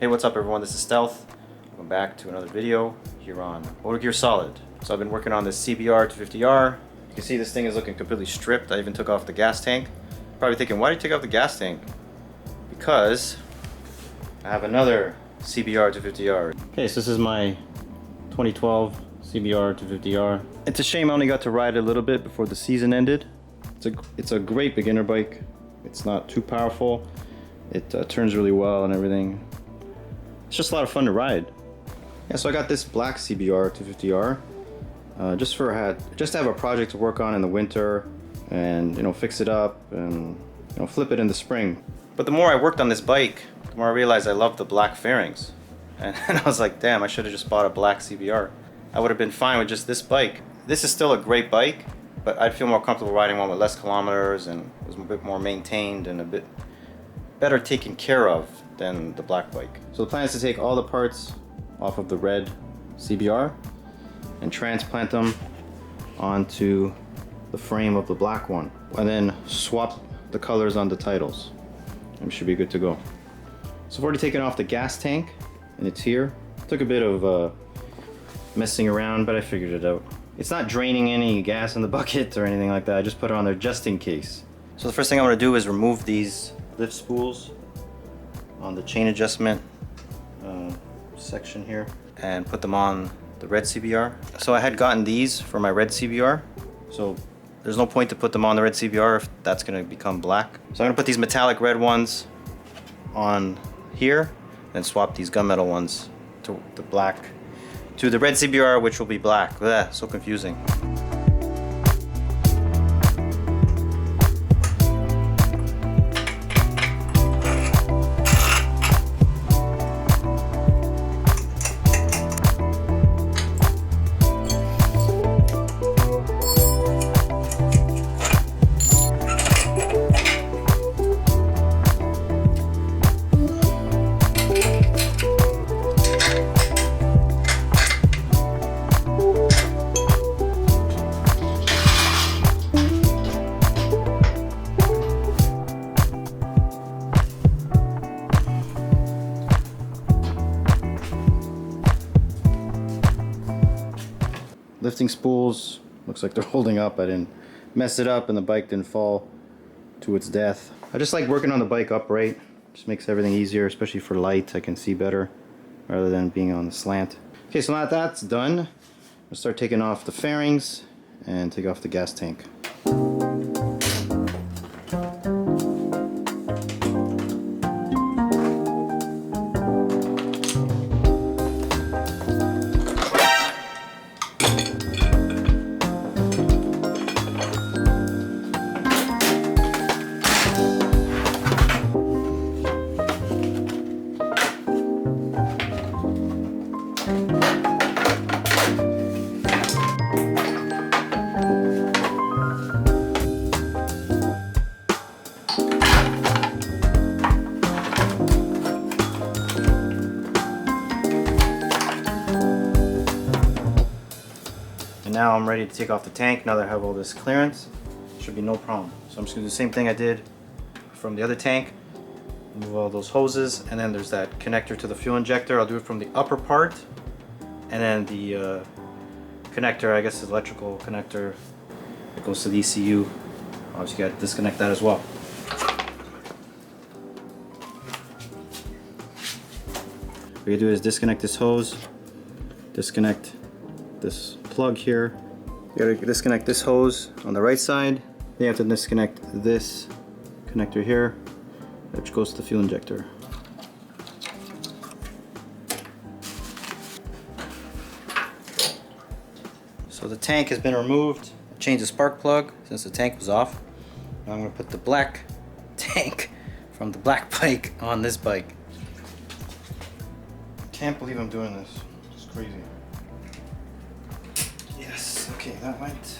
Hey, what's up everyone, this is Stealth. Welcome back to another video here on Motor Gear Solid. So I've been working on this CBR250R. You can see this thing is looking completely stripped. I even took off the gas tank. Probably thinking, why did you take off the gas tank? Because I have another CBR250R. Okay, so this is my 2012 CBR250R. It's a shame I only got to ride it a little bit before the season ended. It's a great beginner bike. It's not too powerful. It turns really well and everything. It's just a lot of fun to ride. Yeah, so I got this Black CBR250R just to have a project to work on in the winter, and fix it up and flip it in the spring. But the more I worked on this bike, the more I realized I love the black fairings, and I was like, damn, I should have just bought a Black CBR. I would have been fine with just this bike. This is still a great bike, but I'd feel more comfortable riding one with less kilometers and was a bit more maintained and a bit better taken care of than the black bike. So the plan is to take all the parts off of the Red CBR and transplant them onto the frame of the black one, and then swap the colors on the titles, and we should be good to go. So I've already taken off the gas tank and it's here. Took a bit of messing around, but I figured it out. It's not draining any gas in the bucket or anything like that. I just put it on there just in case. So the first thing I'm going to do is remove these lift spools on the chain adjustment section here and put them on the Red CBR. So I had gotten these for my Red CBR, so there's no point to put them on the Red CBR if that's going to become black. So I'm going to put these metallic red ones on here and swap these gunmetal ones to the Red CBR, which will be black. Ugh, so confusing. Lifting spools, looks like they're holding up. I didn't mess it up and the bike didn't fall to its death. I just like working on the bike upright. Just makes everything easier, especially for light. I can see better rather than being on the slant. Okay, so now that that's done, I'll start taking off the fairings and take off the gas tank. Now I'm ready to take off the tank. Now that I have all this clearance, should be no problem. So I'm just gonna do the same thing I did from the other tank. Remove all those hoses, and then there's that connector to the fuel injector. I'll do it from the upper part, and then the connector, I guess the electrical connector that goes to the ECU. Obviously you gotta disconnect that as well. What you do is disconnect this hose, disconnect this plug here. You gotta disconnect this hose on the right side. Then you have to disconnect this connector here, which goes to the fuel injector. So the tank has been removed. I changed the spark plug since the tank was off. Now I'm gonna put the black tank from the black bike on this bike. Can't believe I'm doing this. It's crazy. Okay, that went.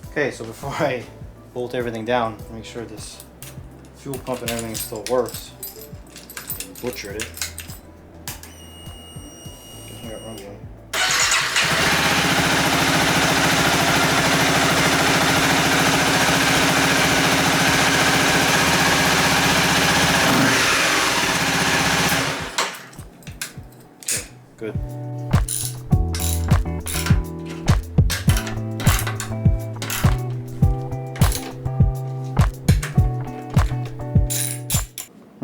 Okay, so before I bolt everything down, make sure this fuel pump and everything still works. Butchered it. Just got rumbling.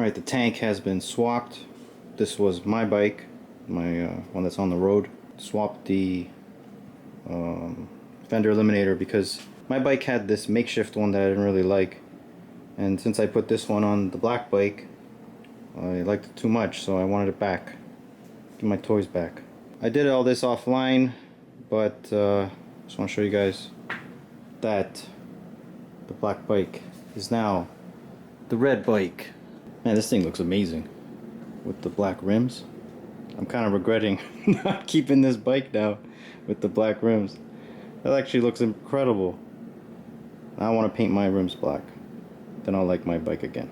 Alright, the tank has been swapped. This was my bike, my one that's on the road. Swapped the fender eliminator because my bike had this makeshift one that I didn't really like, and since I put this one on the black bike, I liked it too much, so I wanted it back. Get my toys back. I did all this offline, but just want to show you guys that the black bike is now the red bike. Man, this thing looks amazing with the black rims. I'm kind of regretting not keeping this bike now with the black rims. That actually looks incredible. I want to paint my rims black. Then I'll like my bike again.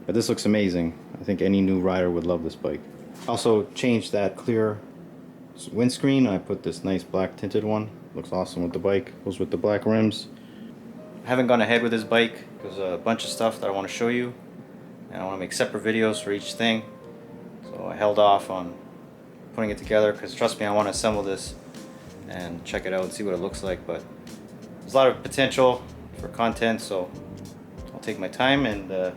But this looks amazing. I think any new rider would love this bike. Also changed that clear windscreen. I put this nice black tinted one. Looks awesome with the bike. Goes with the black rims. I haven't gone ahead with this bike. There's a bunch of stuff that I want to show you, and I want to make separate videos for each thing. So I held off on putting it together because trust me, I want to assemble this and check it out and see what it looks like. But there's a lot of potential for content, so I'll take my time and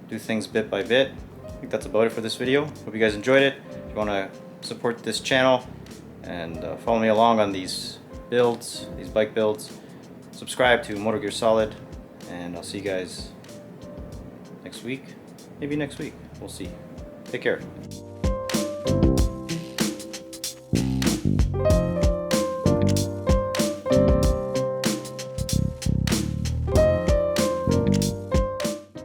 do things bit by bit. I think that's about it for this video. Hope you guys enjoyed it. If you want to support this channel and follow me along on these builds, these bike builds, subscribe to Motor Gear Solid, and I'll see you guys next week. Maybe next week. We'll see. Take care.